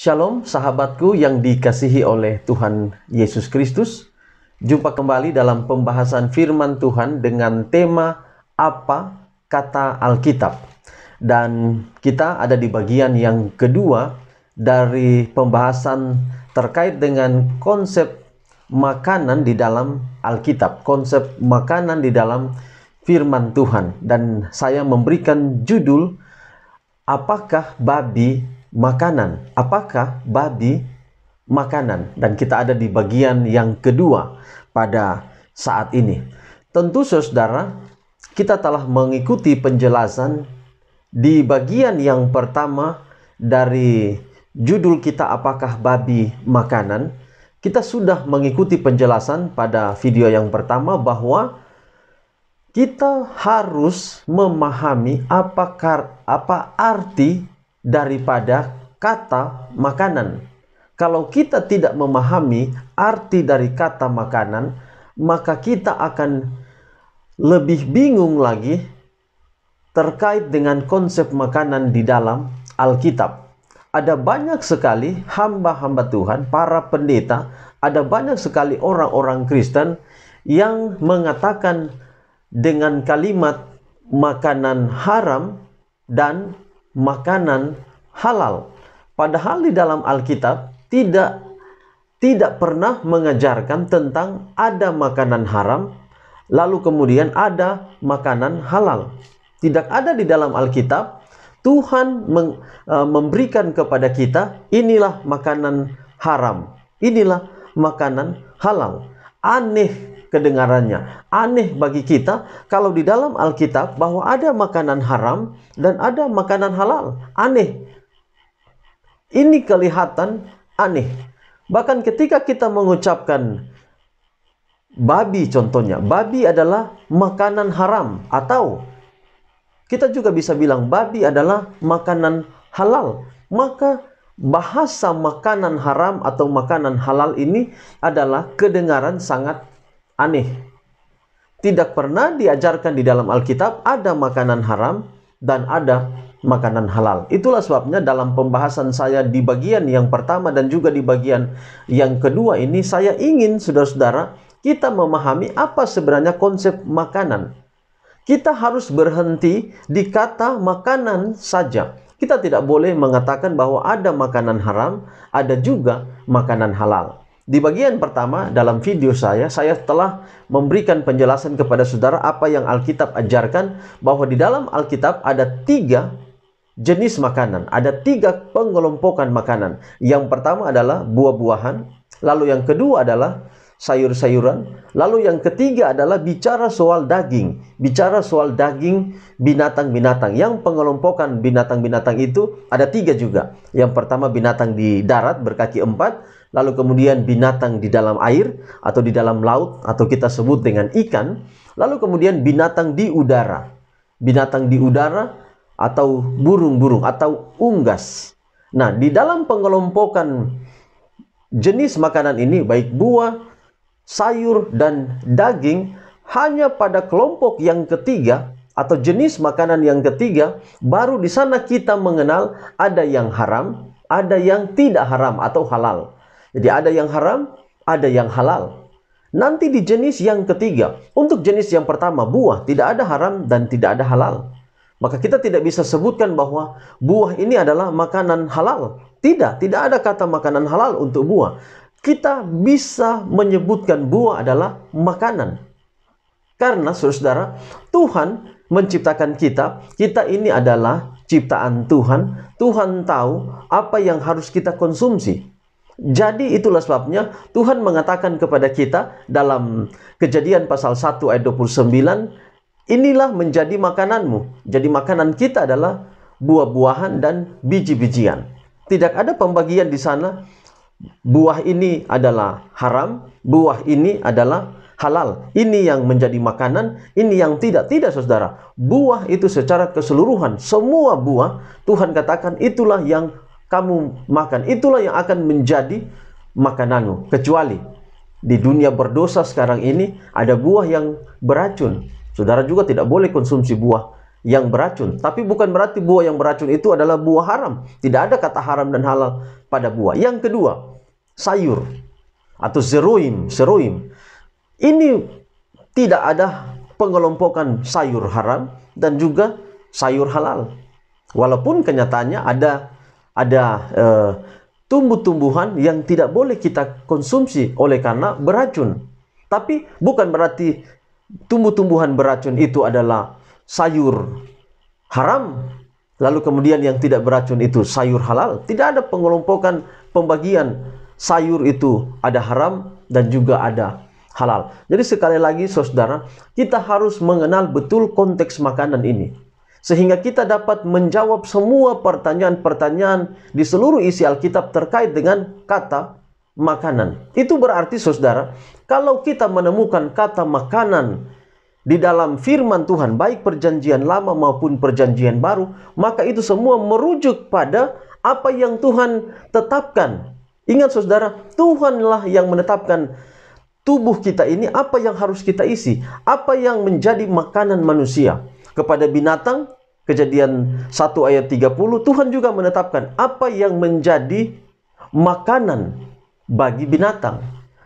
Shalom sahabatku yang dikasihi oleh Tuhan Yesus Kristus. Jumpa kembali dalam pembahasan firman Tuhan dengan tema apa kata Alkitab. Dan kita ada di bagian yang kedua dari pembahasan terkait dengan konsep makanan di dalam Alkitab, konsep makanan di dalam firman Tuhan. Dan saya memberikan judul, apakah babi makanan? Apakah babi makanan? Dan kita ada di bagian yang kedua pada saat ini. Tentu saudara, kita telah mengikuti penjelasan di bagian yang pertama dari judul kita, apakah babi makanan. Kita sudah mengikuti penjelasan pada video yang pertama bahwa kita harus memahami apa arti daripada kata makanan. Kalau kita tidak memahami arti dari kata makanan, maka kita akan lebih bingung lagi terkait dengan konsep makanan di dalam Alkitab. Ada banyak sekali hamba-hamba Tuhan, para pendeta, ada banyak sekali orang-orang Kristen yang mengatakan dengan kalimat makanan haram dan makanan halal. Padahal di dalam Alkitab tidak pernah mengajarkan tentang ada makanan haram lalu kemudian ada makanan halal. Tidak ada di dalam Alkitab. Tuhan memberikan kepada kita, inilah makanan haram, inilah makanan halal. Aneh kedengarannya, aneh bagi kita kalau di dalam Alkitab bahwa ada makanan haram dan ada makanan halal. Aneh. Ini kelihatan aneh. Bahkan ketika kita mengucapkan babi, contohnya, babi adalah makanan haram, atau kita juga bisa bilang babi adalah makanan halal. Maka bahasa makanan haram atau makanan halal ini adalah kedengaran sangat aneh. Tidak pernah diajarkan di dalam Alkitab ada makanan haram dan ada makanan halal. Itulah sebabnya dalam pembahasan saya di bagian yang pertama dan juga di bagian yang kedua ini, saya ingin saudara-saudara kita memahami apa sebenarnya konsep makanan. Kita harus berhenti di kata makanan saja. Kita tidak boleh mengatakan bahwa ada makanan haram, ada juga makanan halal. Di bagian pertama dalam video saya telah memberikan penjelasan kepada saudara apa yang Alkitab ajarkan, bahwa di dalam Alkitab ada 3 jenis makanan, ada 3 pengelompokan makanan. Yang pertama adalah buah-buahan, lalu yang kedua adalah sayur-sayuran, lalu yang ketiga adalah bicara soal daging, binatang-binatang. Yang pengelompokan binatang-binatang itu ada 3 juga. Yang pertama binatang di darat berkaki 4, lalu kemudian binatang di dalam air atau di dalam laut atau kita sebut dengan ikan, lalu kemudian binatang di udara atau burung-burung atau unggas. Nah, di dalam pengelompokan jenis makanan ini, baik buah, sayur, dan daging, hanya pada kelompok yang ketiga atau jenis makanan yang ketiga, baru di sana kita mengenal ada yang haram, ada yang tidak haram atau halal. Jadi ada yang haram, ada yang halal. Nanti di jenis yang ketiga, untuk jenis yang pertama, buah, tidak ada haram dan tidak ada halal. Maka kita tidak bisa sebutkan bahwa buah ini adalah makanan halal. Tidak ada kata makanan halal untuk buah. Kita bisa menyebutkan buah adalah makanan. Karena saudara, Tuhan menciptakan kita ini adalah ciptaan Tuhan. Tuhan tahu apa yang harus kita konsumsi. Jadi itulah sebabnya Tuhan mengatakan kepada kita dalam Kejadian pasal 1 ayat 29, inilah menjadi makananmu. Jadi makanan kita adalah buah-buahan dan biji-bijian. Tidak ada pembagian di sana. Buah ini adalah haram, buah ini adalah halal. Ini yang menjadi makanan, ini yang tidak. Tidak, saudara. Buah itu secara keseluruhan, semua buah, Tuhan katakan itulah yang kamu makan. Itulah yang akan menjadi makananmu. Kecuali di dunia berdosa sekarang ini, ada buah yang beracun. Saudara juga tidak boleh konsumsi buah yang beracun. Tapi bukan berarti buah yang beracun itu adalah buah haram. Tidak ada kata haram dan halal pada buah. Yang kedua, sayur atau zeroim. Ini tidak ada pengelompokan sayur haram dan juga sayur halal. Walaupun kenyataannya ada tumbuh-tumbuhan yang tidak boleh kita konsumsi oleh karena beracun. Tapi bukan berarti tumbuh-tumbuhan beracun itu adalah sayur haram, lalu kemudian yang tidak beracun itu sayur halal. Tidak ada pengelompokan pembagian sayur itu ada haram dan juga ada halal. Jadi sekali lagi saudara, kita harus mengenal betul konteks makanan ini, sehingga kita dapat menjawab semua pertanyaan-pertanyaan di seluruh isi Alkitab terkait dengan kata makanan. Itu berarti saudara, kalau kita menemukan kata makanan di dalam firman Tuhan, baik perjanjian lama maupun perjanjian baru, maka itu semua merujuk pada apa yang Tuhan tetapkan. Ingat saudara, Tuhanlah yang menetapkan tubuh kita ini apa yang harus kita isi, apa yang menjadi makanan manusia. Kepada binatang, Kejadian 1 ayat 30, Tuhan juga menetapkan apa yang menjadi makanan bagi binatang.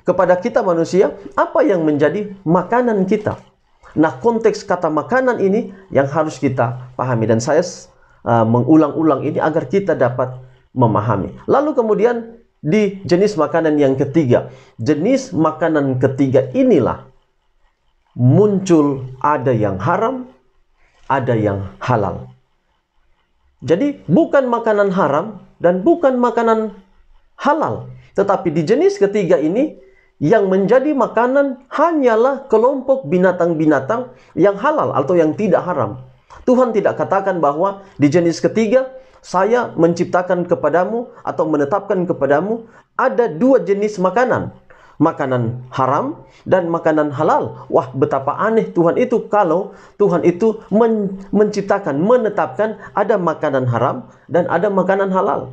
Kepada kita manusia, apa yang menjadi makanan kita. Nah, konteks kata makanan ini yang harus kita pahami. Dan saya mengulang-ulang ini agar kita dapat memahami. Lalu kemudian di jenis makanan yang ketiga. Jenis makanan ketiga inilah muncul ada yang haram, ada yang halal. Jadi bukan makanan haram dan bukan makanan halal. Tetapi di jenis ketiga ini, yang menjadi makanan hanyalah kelompok binatang-binatang yang halal atau yang tidak haram. Tuhan tidak katakan bahwa di jenis ketiga, saya menciptakan kepadamu atau menetapkan kepadamu ada dua jenis makanan. Makanan haram dan makanan halal. Wah, betapa aneh Tuhan itu kalau Tuhan itu menciptakan, menetapkan ada makanan haram dan ada makanan halal.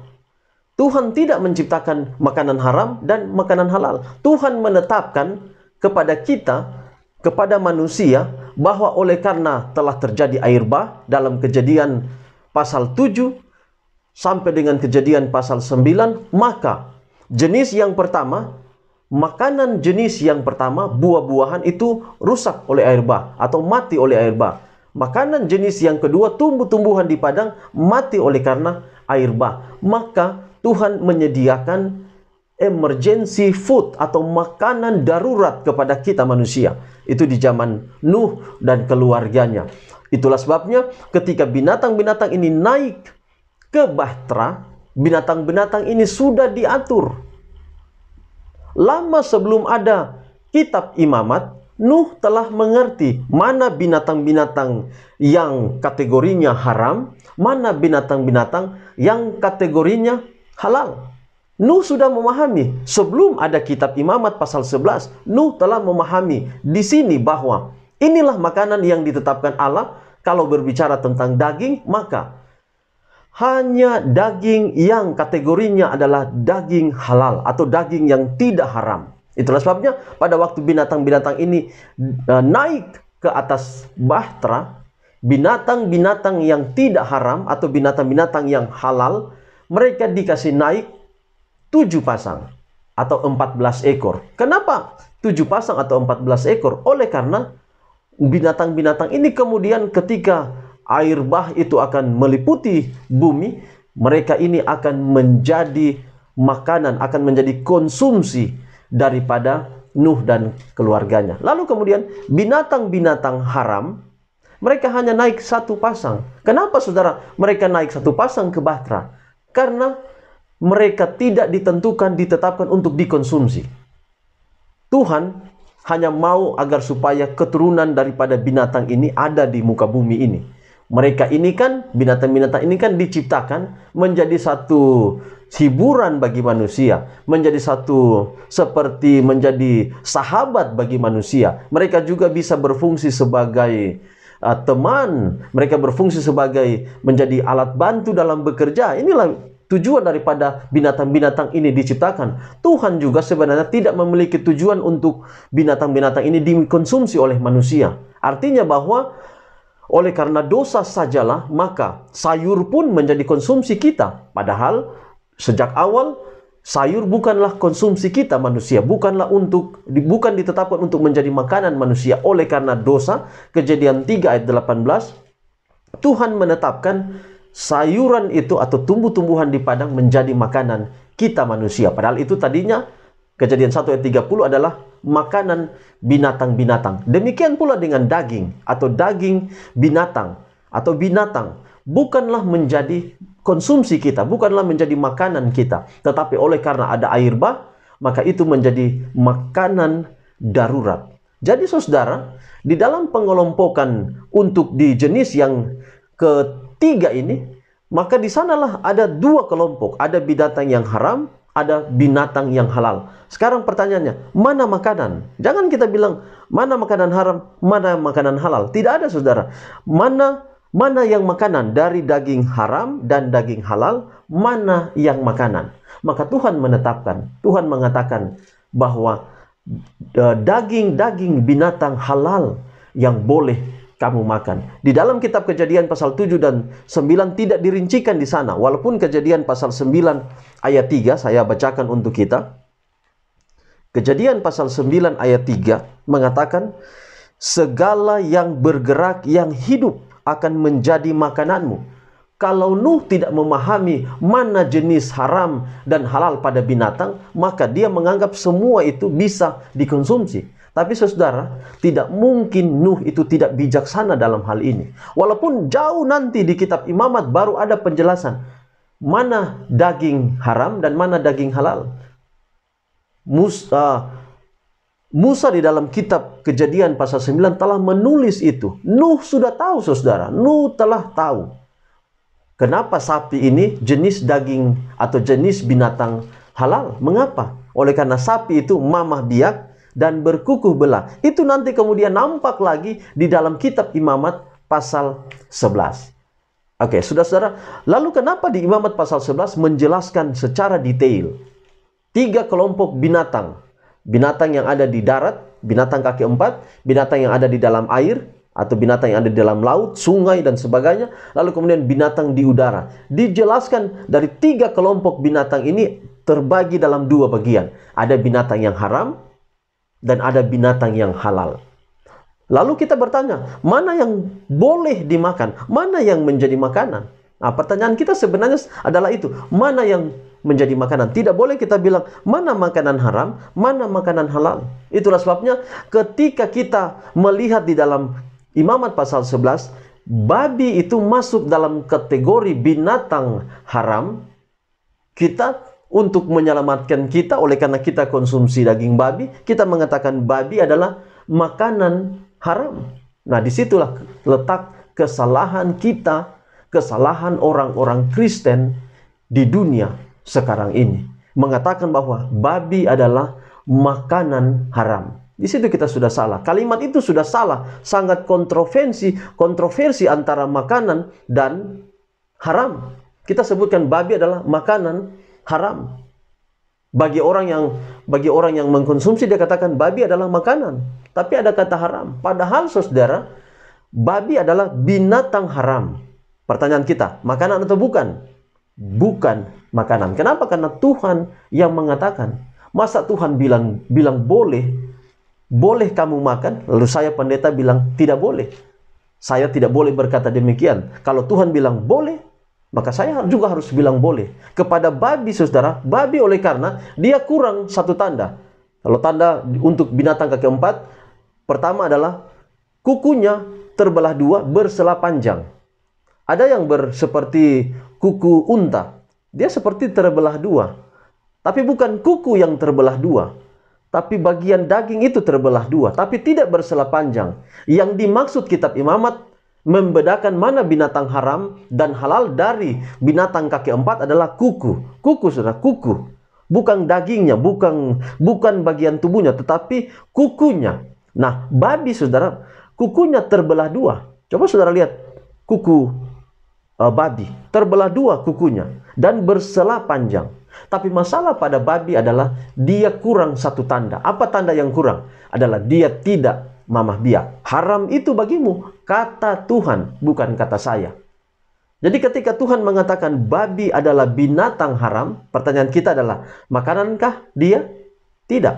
Tuhan tidak menciptakan makanan haram dan makanan halal. Tuhan menetapkan kepada kita, kepada manusia, bahwa oleh karena telah terjadi air bah dalam Kejadian pasal 7 sampai dengan Kejadian pasal 9, maka jenis yang pertama, makanan jenis yang pertama, buah-buahan itu rusak oleh air bah atau mati oleh air bah. Makanan jenis yang kedua, tumbuh-tumbuhan di padang, mati oleh karena air bah. Maka Tuhan menyediakan emergency food atau makanan darurat kepada kita manusia. Itu di zaman Nuh dan keluarganya. Itulah sebabnya ketika binatang-binatang ini naik ke bahtera, binatang-binatang ini sudah diatur. Lama sebelum ada kitab Imamat, Nuh telah mengerti mana binatang-binatang yang kategorinya haram, mana binatang-binatang yang kategorinya halal. Nuh sudah memahami. Sebelum ada kitab Imamat pasal 11, Nuh telah memahami di sini bahwa inilah makanan yang ditetapkan Allah. Kalau berbicara tentang daging, maka hanya daging yang kategorinya adalah daging halal atau daging yang tidak haram. Itulah sebabnya pada waktu binatang-binatang ini naik ke atas bahtera, binatang-binatang yang tidak haram atau binatang-binatang yang halal, mereka dikasih naik 7 pasang atau 14 ekor. Kenapa 7 pasang atau 14 ekor? Oleh karena binatang-binatang ini kemudian ketika air bah itu akan meliputi bumi, mereka ini akan menjadi makanan, akan menjadi konsumsi daripada Nuh dan keluarganya. Lalu kemudian binatang-binatang haram, mereka hanya naik 1 pasang. Kenapa saudara mereka naik 1 pasang ke bahtera? Karena mereka tidak ditetapkan untuk dikonsumsi. Tuhan hanya mau agar supaya keturunan daripada binatang ini ada di muka bumi ini. Mereka ini kan, binatang-binatang ini kan diciptakan menjadi satu hiburan bagi manusia, menjadi satu seperti menjadi sahabat bagi manusia. Mereka juga bisa berfungsi sebagai teman, mereka berfungsi sebagai menjadi alat bantu dalam bekerja. Inilah tujuan daripada binatang-binatang ini diciptakan. Tuhan juga sebenarnya tidak memiliki tujuan untuk binatang-binatang ini dikonsumsi oleh manusia. Artinya bahwa Oleh karena dosa sajalah, maka sayur pun menjadi konsumsi kita. Padahal sejak awal sayur bukanlah konsumsi kita manusia, bukan ditetapkan untuk menjadi makanan manusia. Oleh karena dosa, Kejadian 3 ayat 18, Tuhan menetapkan sayuran itu atau tumbuh-tumbuhan di padang menjadi makanan kita manusia. Padahal itu tadinya Kejadian 1 ayat 30 adalah makanan binatang-binatang. Demikian pula dengan daging atau daging binatang atau binatang bukanlah menjadi konsumsi kita, bukanlah menjadi makanan kita. Tetapi oleh karena ada air bah, maka itu menjadi makanan darurat. Jadi saudara, di dalam pengelompokan untuk di jenis yang ketiga ini, maka di sanalah ada dua kelompok. Ada binatang yang haram, ada binatang yang halal. Sekarang pertanyaannya, mana makanan? Jangan kita bilang, mana makanan haram, mana makanan halal. Tidak ada saudara. Mana yang makanan dari daging haram dan daging halal, mana yang makanan. Maka Tuhan menetapkan, Tuhan mengatakan bahwa daging-daging binatang halal yang boleh kamu makan. Di dalam kitab Kejadian pasal 7 dan 9 tidak dirincikan di sana. Walaupun Kejadian pasal 9 ayat 3 saya bacakan untuk kita. Kejadian pasal 9 ayat 3 mengatakan, segala yang bergerak yang hidup akan menjadi makananmu. Kalau Nuh tidak memahami mana jenis haram dan halal pada binatang, maka dia menganggap semua itu bisa dikonsumsi. Tapi saudara, tidak mungkin Nuh itu tidak bijaksana dalam hal ini. Walaupun jauh nanti di kitab Imamat baru ada penjelasan mana daging haram dan mana daging halal. Musa di dalam kitab Kejadian pasal 9 telah menulis itu. Nuh sudah tahu saudara, Nuh telah tahu. Kenapa sapi ini jenis daging atau jenis binatang halal? Mengapa? Oleh karena sapi itu mamah biak dan berkukuh belah. Itu nanti kemudian nampak lagi di dalam kitab Imamat pasal 11. Oke, saudara. Lalu kenapa di Imamat pasal 11 menjelaskan secara detail 3 kelompok binatang? Binatang yang ada di darat, binatang kaki 4, binatang yang ada di dalam air, atau binatang yang ada di dalam laut, sungai, dan sebagainya. Lalu kemudian binatang di udara. Dijelaskan dari 3 kelompok binatang ini terbagi dalam 2 bagian. Ada binatang yang haram, dan ada binatang yang halal. Lalu kita bertanya, mana yang boleh dimakan? Mana yang menjadi makanan? Nah, pertanyaan kita sebenarnya adalah itu. Mana yang menjadi makanan? Tidak boleh kita bilang, mana makanan haram, mana makanan halal. Itulah sebabnya ketika kita melihat di dalam Imamat pasal 11, babi itu masuk dalam kategori binatang haram. Kita untuk menyelamatkan kita, oleh karena kita konsumsi daging babi, kita mengatakan babi adalah makanan haram. Nah, disitulah letak kesalahan kita, kesalahan orang-orang Kristen di dunia sekarang ini. Mengatakan bahwa babi adalah makanan haram. Di situ kita sudah salah. Kalimat itu sudah salah. Sangat kontroversi antara makanan dan haram. Kita sebutkan babi adalah makanan haram. Bagi orang yang mengkonsumsi, dia katakan babi adalah makanan. Tapi ada kata haram. Padahal saudara, babi adalah binatang haram. Pertanyaan kita, makanan atau bukan? Bukan makanan. Kenapa? Karena Tuhan yang mengatakan. Masa Tuhan bilang boleh kamu makan, lalu saya pendeta bilang tidak boleh. Saya tidak boleh berkata demikian. Kalau Tuhan bilang boleh, maka saya juga harus bilang boleh. Kepada babi saudara, babi oleh karena dia kurang satu tanda. Kalau tanda untuk binatang kaki 4, pertama adalah kukunya terbelah 2 bersela panjang. Ada yang seperti kuku unta. Dia seperti terbelah 2. Tapi bukan kuku yang terbelah 2. Tapi bagian daging itu terbelah 2. Tapi tidak bersela panjang. Yang dimaksud kitab Imamat membedakan mana binatang haram dan halal dari binatang kaki 4 adalah kuku. Kuku saudara, kuku. Bukan dagingnya, bukan bagian tubuhnya, tetapi kukunya. Nah, babi saudara, kukunya terbelah 2. Coba saudara lihat kuku babi. Terbelah 2 kukunya dan bersela panjang. Tapi masalah pada babi adalah dia kurang satu tanda. Apa tanda yang kurang? Adalah dia tidak mamah biak. Haram itu bagimu kata Tuhan, bukan kata saya. Jadi ketika Tuhan mengatakan babi adalah binatang haram, pertanyaan kita adalah, makanankah dia? Tidak.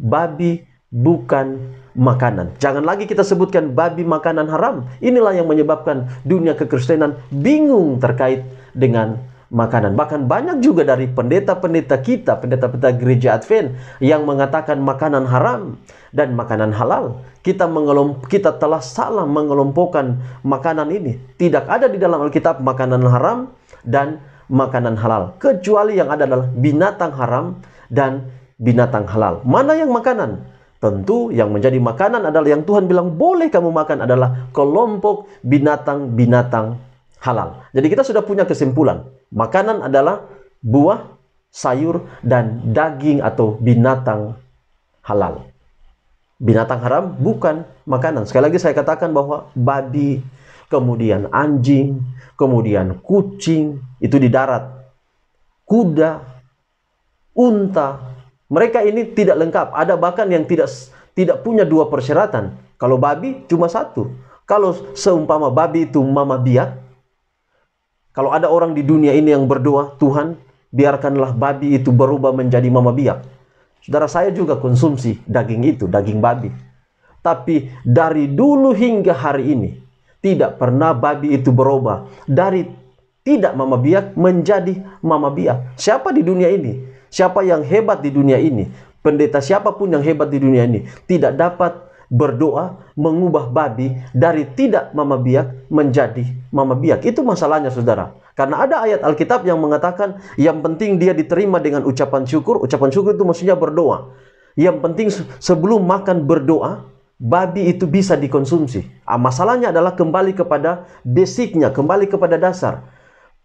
Babi bukan makanan. Jangan lagi kita sebutkan babi makanan haram. Inilah yang menyebabkan dunia kekristenan bingung terkait dengan makanan. Bahkan banyak juga dari pendeta-pendeta kita, pendeta-pendeta gereja Advent yang mengatakan makanan haram dan makanan halal. Kita telah salah mengelompokkan makanan ini. Tidak ada di dalam Alkitab makanan haram dan makanan halal. Kecuali yang ada adalah binatang haram dan binatang halal. Mana yang makanan? Tentu yang menjadi makanan adalah yang Tuhan bilang boleh kamu makan adalah kelompok binatang-binatang halal. Jadi kita sudah punya kesimpulan. Makanan adalah buah, sayur, dan daging atau binatang halal. Binatang haram bukan makanan. Sekali lagi saya katakan bahwa babi, kemudian anjing, kemudian kucing, itu di darat. Kuda, unta, mereka ini tidak lengkap. Ada bahkan yang tidak punya dua persyaratan. Kalau babi cuma satu. Kalau seumpama babi itu mama biak, kalau ada orang di dunia ini yang berdoa, Tuhan, biarkanlah babi itu berubah menjadi mama biak. Saudara, saya juga konsumsi daging itu, daging babi. Tapi dari dulu hingga hari ini, tidak pernah babi itu berubah dari tidak mama biak menjadi mama biak. Siapa di dunia ini? Siapa yang hebat di dunia ini? Pendeta siapapun yang hebat di dunia ini tidak dapat berdoa mengubah babi dari tidak mama biak menjadi mama biak. Itu masalahnya, saudara. Karena ada ayat Alkitab yang mengatakan yang penting dia diterima dengan ucapan syukur. Ucapan syukur itu maksudnya berdoa. Yang penting sebelum makan berdoa, babi itu bisa dikonsumsi. Masalahnya adalah kembali kepada basicnya, kembali kepada dasar.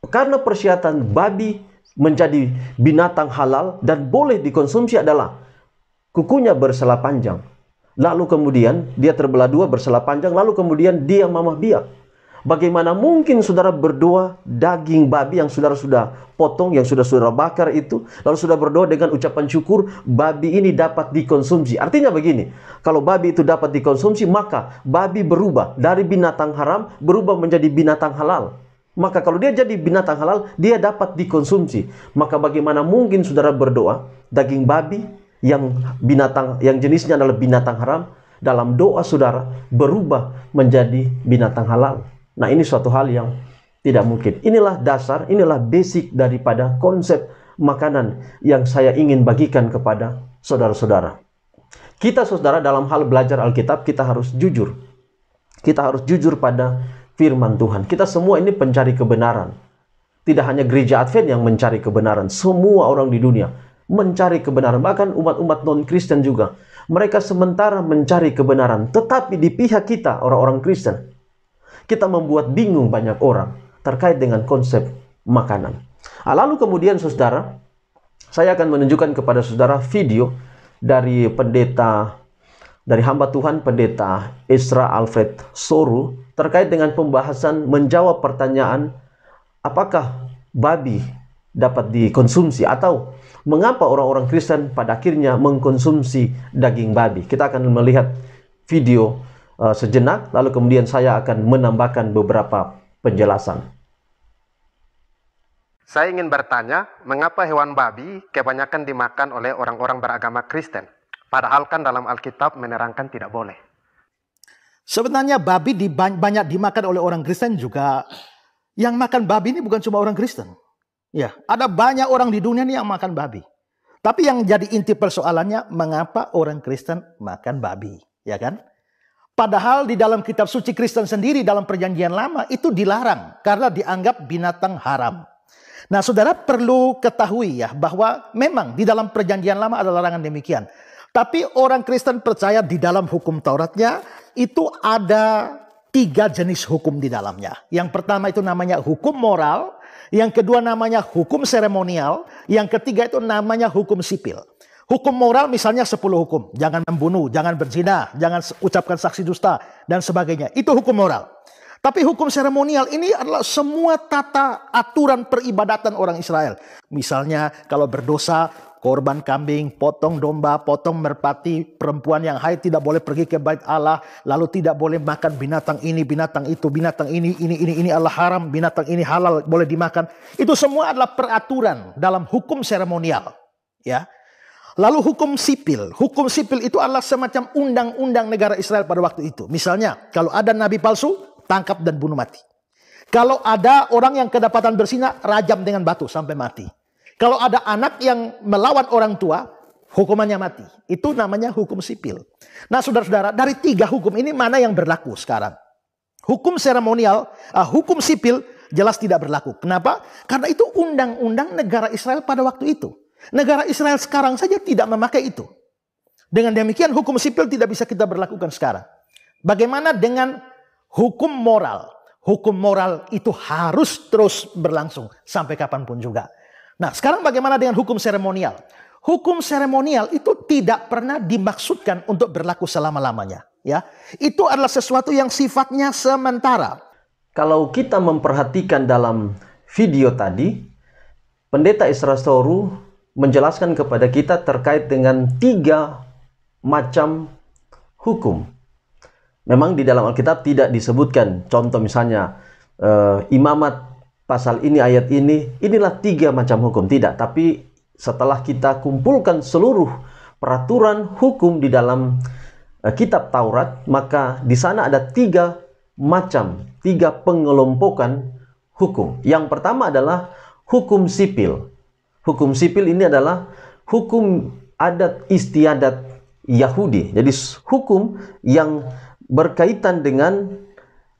Karena persyaratan babi menjadi binatang halal dan boleh dikonsumsi adalah kukunya bersela panjang. Lalu kemudian dia terbelah dua bersela panjang. Lalu kemudian dia mamah biak. Bagaimana mungkin saudara berdoa daging babi yang saudara sudah potong, yang sudah bakar itu, lalu sudah berdoa dengan ucapan syukur, babi ini dapat dikonsumsi. Artinya begini, kalau babi itu dapat dikonsumsi, maka babi berubah dari binatang haram, berubah menjadi binatang halal. Maka kalau dia jadi binatang halal, dia dapat dikonsumsi. Maka bagaimana mungkin saudara berdoa daging babi yang jenisnya adalah binatang haram, dalam doa saudara berubah menjadi binatang halal? Nah, ini suatu hal yang tidak mungkin. Inilah dasar, inilah basic daripada konsep makanan yang saya ingin bagikan kepada saudara-saudara. Kita, saudara, dalam hal belajar Alkitab, kita harus jujur. Kita harus jujur pada firman Tuhan. Kita semua ini pencari kebenaran. Tidak hanya gereja Advent yang mencari kebenaran. Semua orang di dunia mencari kebenaran. Bahkan umat-umat non-Kristen juga. Mereka sementara mencari kebenaran. Tetapi di pihak kita, orang-orang Kristen, kita membuat bingung banyak orang terkait dengan konsep makanan. Lalu kemudian, saudara, saya akan menunjukkan kepada saudara video dari hamba Tuhan, pendeta Ezra Alfred Soru, terkait dengan pembahasan menjawab pertanyaan apakah babi dapat dikonsumsi atau mengapa orang-orang Kristen pada akhirnya mengkonsumsi daging babi. Kita akan melihat video sejenak, lalu kemudian saya akan menambahkan beberapa penjelasan. Saya ingin bertanya, mengapa hewan babi kebanyakan dimakan oleh orang-orang beragama Kristen? Padahal kan dalam Alkitab menerangkan tidak boleh. Sebenarnya babi banyak dimakan oleh orang Kristen juga. Yang makan babi ini bukan cuma orang Kristen. Ya, ada banyak orang di dunia ini yang makan babi. Tapi yang jadi inti persoalannya, mengapa orang Kristen makan babi? Ya kan? Padahal di dalam kitab suci Kristen sendiri dalam perjanjian lama itu dilarang karena dianggap binatang haram. Nah, saudara perlu ketahui ya bahwa memang di dalam perjanjian lama ada larangan demikian. Tapi orang Kristen percaya di dalam hukum Tauratnya itu ada 3 jenis hukum di dalamnya. Yang pertama itu namanya hukum moral, yang kedua namanya hukum seremonial, yang ketiga itu namanya hukum sipil. Hukum moral misalnya 10 hukum. Jangan membunuh, jangan berzina, jangan ucapkan saksi dusta, dan sebagainya. Itu hukum moral. Tapi hukum seremonial ini adalah semua tata aturan peribadatan orang Israel. Misalnya kalau berdosa, korban kambing, potong domba, potong merpati, perempuan yang haid tidak boleh pergi ke bait Allah, lalu tidak boleh makan binatang ini, binatang itu, binatang ini Allah haram, binatang ini halal boleh dimakan. Itu semua adalah peraturan dalam hukum seremonial, ya. Lalu hukum sipil. Hukum sipil itu adalah semacam undang-undang negara Israel pada waktu itu. Misalnya, kalau ada nabi palsu, tangkap dan bunuh mati. Kalau ada orang yang kedapatan berzina, rajam dengan batu sampai mati. Kalau ada anak yang melawan orang tua, hukumannya mati. Itu namanya hukum sipil. Nah, saudara-saudara, dari 3 hukum ini mana yang berlaku sekarang? Hukum seremonial, hukum sipil jelas tidak berlaku. Kenapa? Karena itu undang-undang negara Israel pada waktu itu. Negara Israel sekarang saja tidak memakai itu. Dengan demikian hukum sipil tidak bisa kita berlakukan sekarang. Bagaimana dengan hukum moral? Hukum moral itu harus terus berlangsung sampai kapanpun juga. Nah, sekarang bagaimana dengan hukum seremonial? Hukum seremonial itu tidak pernah dimaksudkan untuk berlaku selama-lamanya. Ya, itu adalah sesuatu yang sifatnya sementara. Kalau kita memperhatikan dalam video tadi, Pendeta Ezra Soru menjelaskan kepada kita terkait dengan 3 macam hukum. Memang di dalam Alkitab tidak disebutkan, contoh misalnya imamat pasal ini, ayat ini, inilah 3 macam hukum. Tidak, tapi setelah kita kumpulkan seluruh peraturan hukum di dalam kitab Taurat, maka di sana ada 3 macam, 3 pengelompokan hukum. Yang pertama adalah hukum sipil. Hukum sipil ini adalah hukum adat istiadat Yahudi. Jadi hukum yang berkaitan dengan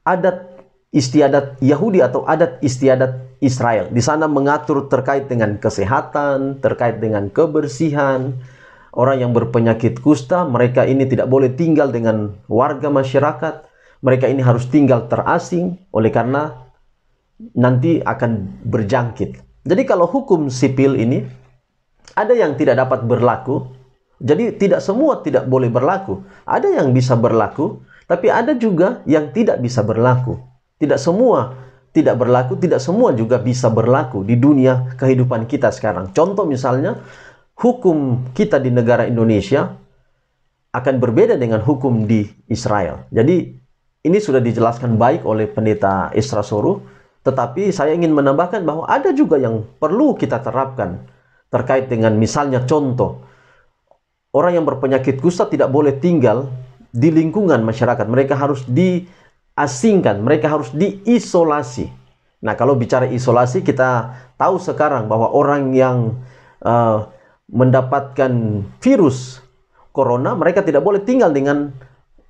adat istiadat Yahudi atau adat istiadat Israel. Di sana mengatur terkait dengan kesehatan, terkait dengan kebersihan. Orang yang berpenyakit kusta, mereka ini tidak boleh tinggal dengan warga masyarakat. Mereka ini harus tinggal terasing, oleh karena nanti akan berjangkit. Jadi kalau hukum sipil ini, ada yang tidak dapat berlaku. Jadi tidak semua tidak boleh berlaku. Ada yang bisa berlaku, tapi ada juga yang tidak bisa berlaku. Tidak semua tidak berlaku, tidak semua juga bisa berlaku di dunia kehidupan kita sekarang. Contoh misalnya, hukum kita di negara Indonesia akan berbeda dengan hukum di Israel. Jadi ini sudah dijelaskan baik oleh Pendeta Ezra Soru, tetapi saya ingin menambahkan bahwa ada juga yang perlu kita terapkan terkait dengan misalnya contoh, orang yang berpenyakit kusta tidak boleh tinggal di lingkungan masyarakat. Mereka harus diasingkan, mereka harus diisolasi. Nah, kalau bicara isolasi, kita tahu sekarang bahwa orang yang mendapatkan virus corona, mereka tidak boleh tinggal dengan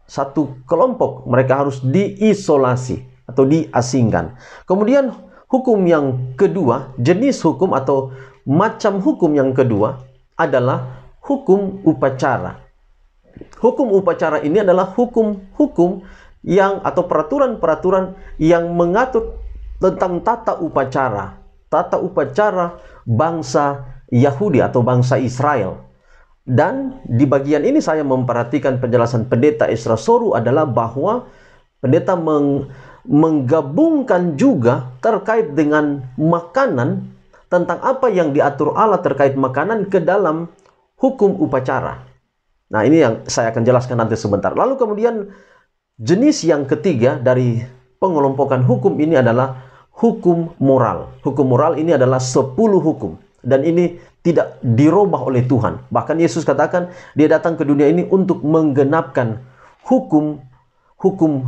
satu kelompok. Mereka harus diisolasi atau diasingkan. Kemudian hukum yang kedua, jenis hukum atau macam hukum yang kedua adalah hukum upacara. Hukum upacara ini adalah hukum-hukum yang atau peraturan-peraturan yang mengatur tentang tata upacara bangsa Yahudi atau bangsa Israel. Dan di bagian ini saya memperhatikan penjelasan Pendeta Ezra Soru adalah bahwa pendeta menggabungkan juga terkait dengan makanan, tentang apa yang diatur Allah terkait makanan ke dalam hukum upacara. Nah, ini yang saya akan jelaskan nanti sebentar. Lalu kemudian jenis yang ketiga dari pengelompokan hukum ini adalah hukum moral. Hukum moral ini adalah 10 hukum. Dan ini tidak dirubah oleh Tuhan. Bahkan Yesus katakan dia datang ke dunia ini untuk menggenapkan hukum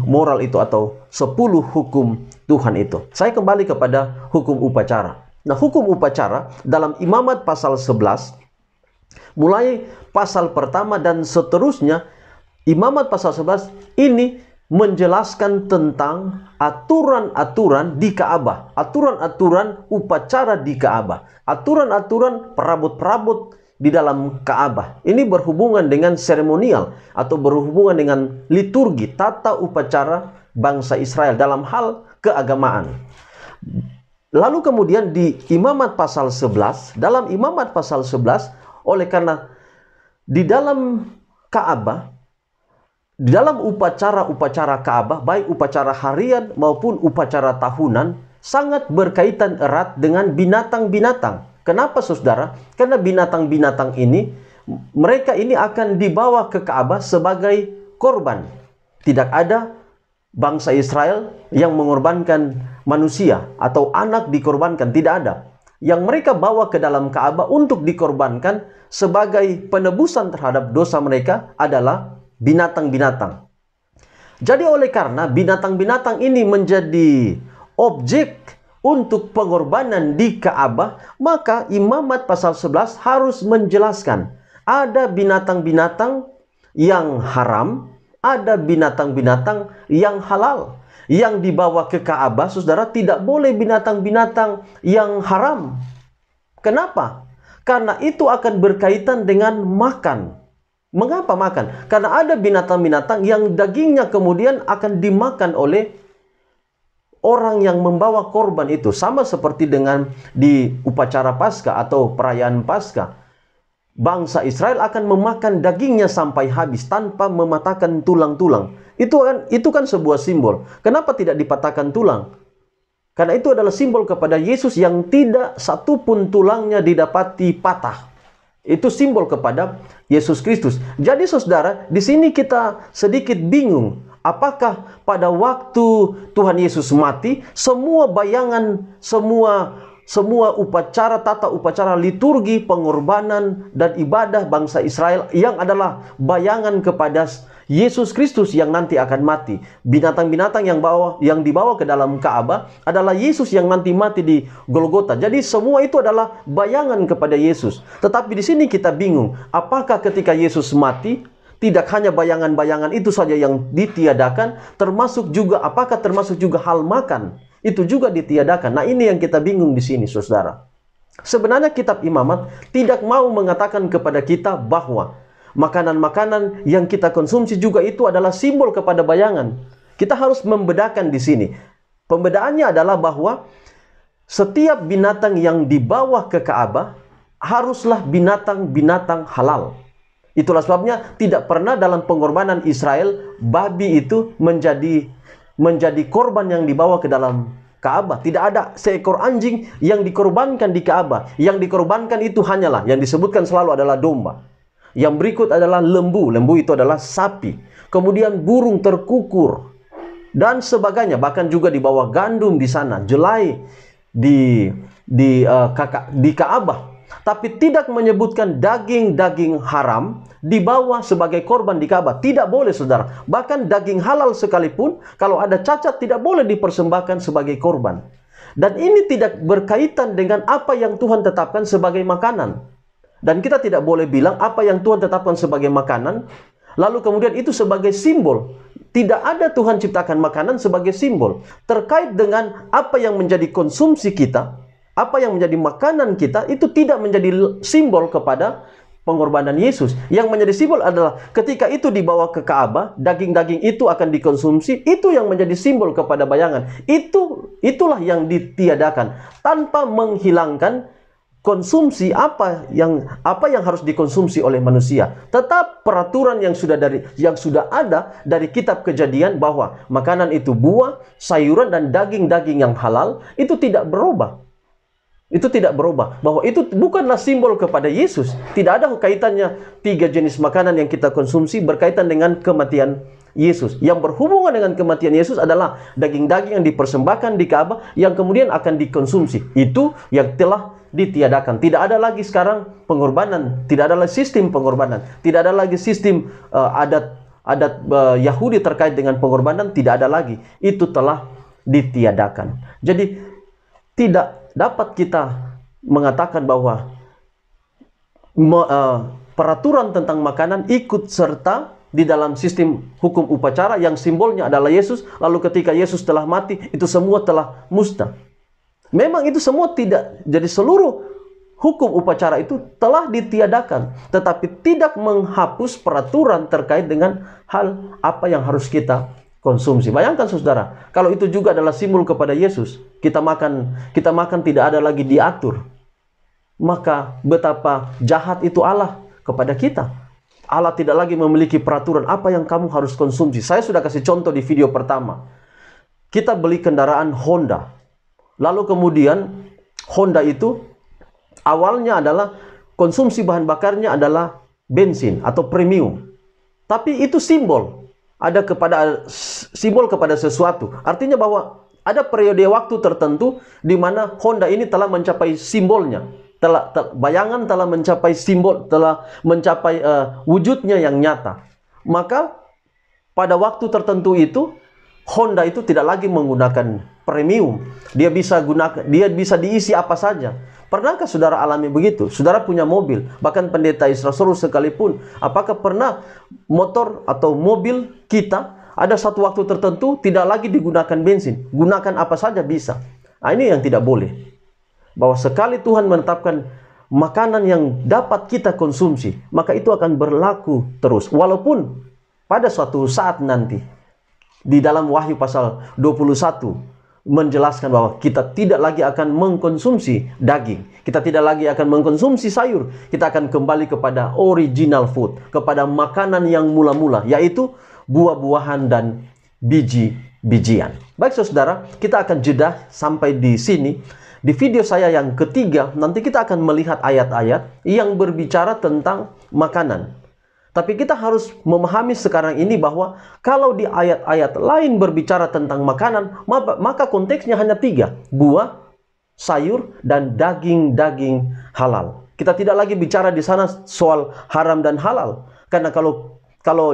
moral itu atau 10 hukum Tuhan itu. Saya kembali kepada hukum upacara. Nah, hukum upacara dalam Imamat pasal 11, mulai pasal pertama dan seterusnya, Imamat pasal 11 ini menjelaskan tentang aturan-aturan di Ka'bah, aturan-aturan upacara di Ka'bah, aturan-aturan perabot-perabot di dalam Ka'bah. Ini berhubungan dengan seremonial atau berhubungan dengan liturgi, tata upacara bangsa Israel dalam hal keagamaan. Lalu kemudian di Imamat pasal 11, dalam Imamat pasal 11, oleh karena di dalam Ka'bah, di dalam upacara-upacara Ka'bah, baik upacara harian maupun upacara tahunan, sangat berkaitan erat dengan binatang-binatang. Kenapa saudara? Karena binatang-binatang ini, mereka ini akan dibawa ke Ka'bah sebagai korban. Tidak ada bangsa Israel yang mengorbankan manusia atau anak dikorbankan, tidak ada. Yang mereka bawa ke dalam Ka'bah untuk dikorbankan sebagai penebusan terhadap dosa mereka adalah binatang-binatang. Jadi oleh karena binatang-binatang ini menjadi objek untuk pengorbanan di Ka'bah, maka Imamat pasal 11 harus menjelaskan ada binatang-binatang yang haram, ada binatang-binatang yang halal. Yang dibawa ke Ka'bah, saudara, tidak boleh binatang-binatang yang haram. Kenapa? Karena itu akan berkaitan dengan makan. Mengapa makan? Karena ada binatang-binatang yang dagingnya kemudian akan dimakan oleh orang yang membawa korban itu. Sama seperti dengan di upacara Paskah atau perayaan Paskah. Bangsa Israel akan memakan dagingnya sampai habis tanpa mematahkan tulang-tulang. Itu kan sebuah simbol. Kenapa tidak dipatahkan tulang? Karena itu adalah simbol kepada Yesus yang tidak satupun tulangnya didapati patah. Itu simbol kepada Yesus Kristus. Jadi saudara, di sini kita sedikit bingung. Apakah pada waktu Tuhan Yesus mati, semua bayangan, semua upacara, tata upacara liturgi, pengorbanan, dan ibadah bangsa Israel yang adalah bayangan kepada Yesus Kristus yang nanti akan mati. Binatang-binatang yang dibawa ke dalam Ka'bah adalah Yesus yang nanti mati di Golgota. Jadi semua itu adalah bayangan kepada Yesus. Tetapi di sini kita bingung, apakah ketika Yesus mati, tidak hanya bayangan-bayangan itu saja yang ditiadakan, apakah termasuk juga hal makan? Itu juga ditiadakan. Nah, ini yang kita bingung di sini, saudara. Sebenarnya kitab Imamat tidak mau mengatakan kepada kita bahwa makanan-makanan yang kita konsumsi juga itu adalah simbol kepada bayangan. Kita harus membedakan di sini. Pembedaannya adalah bahwa setiap binatang yang dibawa ke Ka'bah haruslah binatang-binatang halal. Itulah sebabnya tidak pernah dalam pengorbanan Israel babi itu menjadi korban yang dibawa ke dalam Ka'bah. Tidak ada seekor anjing yang dikorbankan di Ka'bah. Yang dikorbankan itu hanyalah, yang disebutkan selalu adalah domba. Yang berikut adalah lembu. Lembu itu adalah sapi. Kemudian burung terkukur dan sebagainya. Bahkan juga di bawah gandum di sana, jelai di Ka'bah. Tapi tidak menyebutkan daging-daging haram dibawa sebagai korban di Ka'bah. Tidak boleh, saudara. Bahkan daging halal sekalipun, kalau ada cacat, tidak boleh dipersembahkan sebagai korban. Dan ini tidak berkaitan dengan apa yang Tuhan tetapkan sebagai makanan. Dan kita tidak boleh bilang apa yang Tuhan tetapkan sebagai makanan, lalu kemudian itu sebagai simbol. Tidak ada Tuhan ciptakan makanan sebagai simbol. Terkait dengan apa yang menjadi konsumsi kita, apa yang menjadi makanan kita, itu tidak menjadi simbol kepada pengorbanan Yesus. Yang menjadi simbol adalah ketika itu dibawa ke Ka'bah, daging-daging itu akan dikonsumsi, itu yang menjadi simbol kepada bayangan. Itulah yang ditiadakan tanpa menghilangkan konsumsi apa yang harus dikonsumsi oleh manusia. Tetap peraturan yang sudah ada dari kitab Kejadian bahwa makanan itu buah, sayuran dan daging-daging yang halal itu tidak berubah. Itu tidak berubah. Bahwa itu bukanlah simbol kepada Yesus. Tidak ada kaitannya 3 jenis makanan yang kita konsumsi berkaitan dengan kematian Yesus. Yang berhubungan dengan kematian Yesus adalah daging-daging yang dipersembahkan di Ka'bah yang kemudian akan dikonsumsi. Itu yang telah ditiadakan. Tidak ada lagi sekarang pengorbanan. Tidak ada lagi sistem pengorbanan. Tidak ada lagi sistem adat Yahudi terkait dengan pengorbanan. Tidak ada lagi. Itu telah ditiadakan. Jadi tidak dapat kita mengatakan bahwa peraturan tentang makanan ikut serta di dalam sistem hukum upacara yang simbolnya adalah Yesus. Lalu ketika Yesus telah mati, itu semua telah musnah. Memang itu semua tidak, jadi seluruh hukum upacara itu telah ditiadakan, tetapi tidak menghapus peraturan terkait dengan hal apa yang harus kita konsumsi. Bayangkan saudara, kalau itu juga adalah simbol kepada Yesus, kita makan tidak ada lagi diatur, maka betapa jahat itu Allah kepada kita. Allah tidak lagi memiliki peraturan apa yang kamu harus konsumsi. Saya sudah kasih contoh di video pertama. Kita beli kendaraan Honda. Lalu kemudian Honda itu Awalnya adalah konsumsi bahan bakarnya adalah bensin atau premium. Tapi itu simbol. Ada simbol kepada sesuatu. Artinya bahwa ada periode waktu tertentu di mana Honda ini telah mencapai simbolnya. Bayangan telah mencapai simbol, telah mencapai wujudnya yang nyata. Maka pada waktu tertentu itu Honda itu tidak lagi menggunakan premium. Dia bisa diisi apa saja. Pernahkah saudara alami begitu? Saudara punya mobil, bahkan pendeta Israel sekalipun, apakah pernah motor atau mobil kita ada satu waktu tertentu tidak lagi digunakan bensin, gunakan apa saja bisa. Nah, ini yang tidak boleh. Bahwa sekali Tuhan menetapkan makanan yang dapat kita konsumsi, maka itu akan berlaku terus. Walaupun pada suatu saat nanti, di dalam Wahyu pasal 21, menjelaskan bahwa kita tidak lagi akan mengkonsumsi daging. Kita tidak lagi akan mengkonsumsi sayur. Kita akan kembali kepada original food, kepada makanan yang mula-mula, yaitu buah-buahan dan biji-bijian. Baik saudara, kita akan jeda sampai di sini. Di video saya yang ketiga, nanti kita akan melihat ayat-ayat yang berbicara tentang makanan. Tapi kita harus memahami sekarang ini bahwa kalau di ayat-ayat lain berbicara tentang makanan, maka konteksnya hanya 3. Buah, sayur, dan daging-daging halal. Kita tidak lagi bicara di sana soal haram dan halal. Karena kalau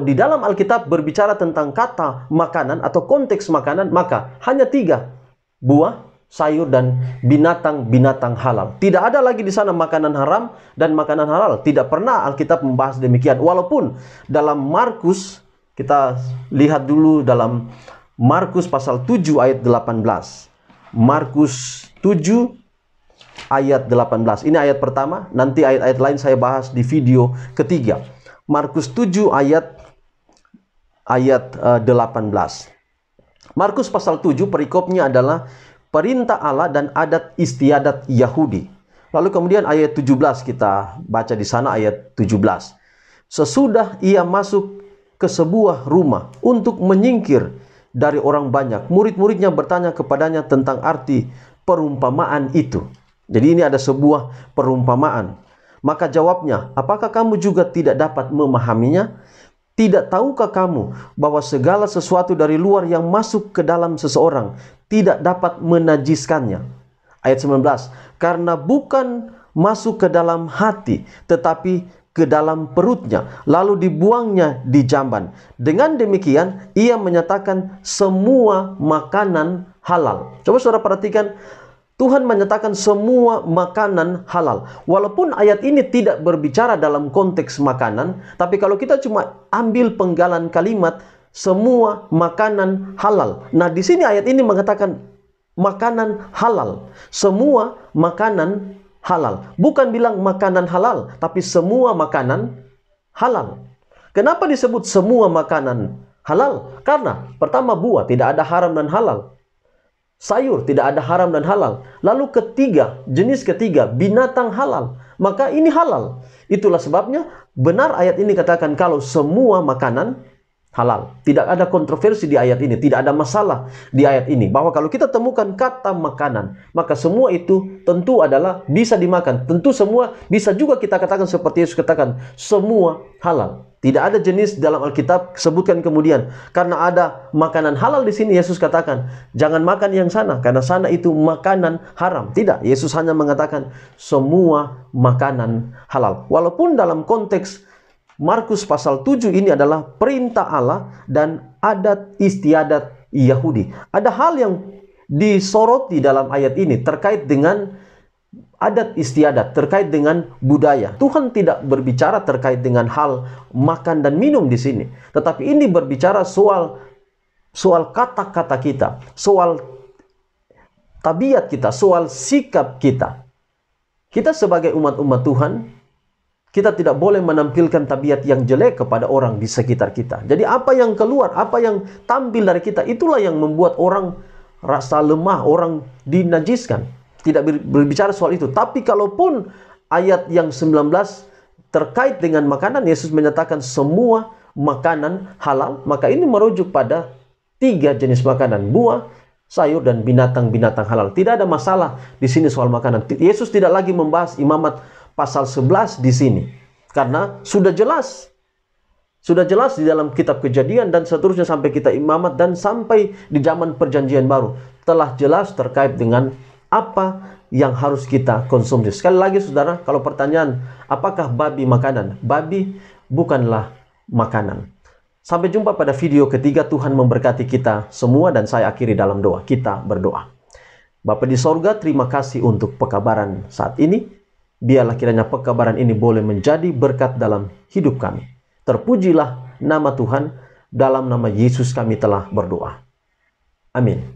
di dalam Alkitab berbicara tentang kata makanan atau konteks makanan, maka hanya 3. Buah, sayur, dan binatang-binatang halal. Tidak ada lagi di sana makanan haram dan makanan halal. Tidak pernah Alkitab membahas demikian. Walaupun dalam Markus, kita lihat dulu dalam Markus pasal 7 ayat 18. Markus 7 ayat 18. Ini ayat pertama, nanti ayat-ayat lain saya bahas di video ketiga. Markus 7 ayat 18. Markus pasal 7 perikopnya adalah perintah Allah dan adat istiadat Yahudi. Lalu kemudian ayat 17 kita baca di sana ayat 17. Sesudah ia masuk ke sebuah rumah untuk menyingkir dari orang banyak, murid-muridnya bertanya kepadanya tentang arti perumpamaan itu. Jadi ini ada sebuah perumpamaan. Maka jawabnya, apakah kamu juga tidak dapat memahaminya? Tidak tahukah kamu bahwa segala sesuatu dari luar yang masuk ke dalam seseorang tidak dapat menajiskannya? Ayat 19, karena bukan masuk ke dalam hati, tetapi ke dalam perutnya, lalu dibuangnya di jamban. Dengan demikian, ia menyatakan semua makanan halal. Coba saudara perhatikan, Tuhan menyatakan semua makanan halal. Walaupun ayat ini tidak berbicara dalam konteks makanan, tapi kalau kita cuma ambil penggalan kalimat, semua makanan halal. Nah, di sini ayat ini mengatakan makanan halal. Semua makanan halal. Bukan bilang makanan halal, tapi semua makanan halal. Kenapa disebut semua makanan halal? Karena pertama, buah tidak ada haram dan halal. Sayur tidak ada haram dan halal. Lalu jenis ketiga, binatang halal. Maka ini halal. Itulah sebabnya benar ayat ini katakan kalau semua makanan halal. Tidak ada kontroversi di ayat ini. Tidak ada masalah di ayat ini. Bahwa kalau kita temukan kata makanan, maka semua itu tentu adalah bisa dimakan. Tentu semua bisa juga kita katakan seperti Yesus katakan, semua halal. Tidak ada jenis dalam Alkitab sebutkan kemudian karena ada makanan halal di sini Yesus katakan jangan makan yang sana karena sana itu makanan haram. Tidak, Yesus hanya mengatakan semua makanan halal. Walaupun dalam konteks Markus pasal 7 ini adalah perintah Allah dan adat istiadat Yahudi. Ada hal yang disoroti dalam ayat ini terkait dengan adat istiadat, terkait dengan budaya. Tuhan tidak berbicara terkait dengan hal makan dan minum di sini. Tetapi ini berbicara soal kata-kata kita, soal tabiat kita, soal sikap kita. Kita sebagai umat-umat Tuhan, kita tidak boleh menampilkan tabiat yang jelek kepada orang di sekitar kita. Jadi apa yang keluar, apa yang tampil dari kita, itulah yang membuat orang rasa lemah, orang dinajiskan. Tidak berbicara soal itu. Tapi kalaupun ayat yang 19 terkait dengan makanan, Yesus menyatakan semua makanan halal, maka ini merujuk pada 3 jenis makanan. Buah, sayur dan binatang-binatang halal. Tidak ada masalah di sini soal makanan. Yesus tidak lagi membahas imamat pasal 11 di sini. Karena sudah jelas. Sudah jelas di dalam kitab Kejadian dan seterusnya sampai kita imamat dan sampai di zaman perjanjian baru. Telah jelas terkait dengan apa yang harus kita konsumsi. Sekali lagi saudara, kalau pertanyaan apakah babi makanan? Babi bukanlah makanan. Sampai jumpa pada video ketiga. Tuhan memberkati kita semua dan saya akhiri dalam doa. Kita berdoa. Bapa di sorga, terima kasih untuk pekabaran saat ini. Biarlah kiranya pekabaran ini boleh menjadi berkat dalam hidup kami. Terpujilah nama Tuhan. Dalam nama Yesus kami telah berdoa. Amin.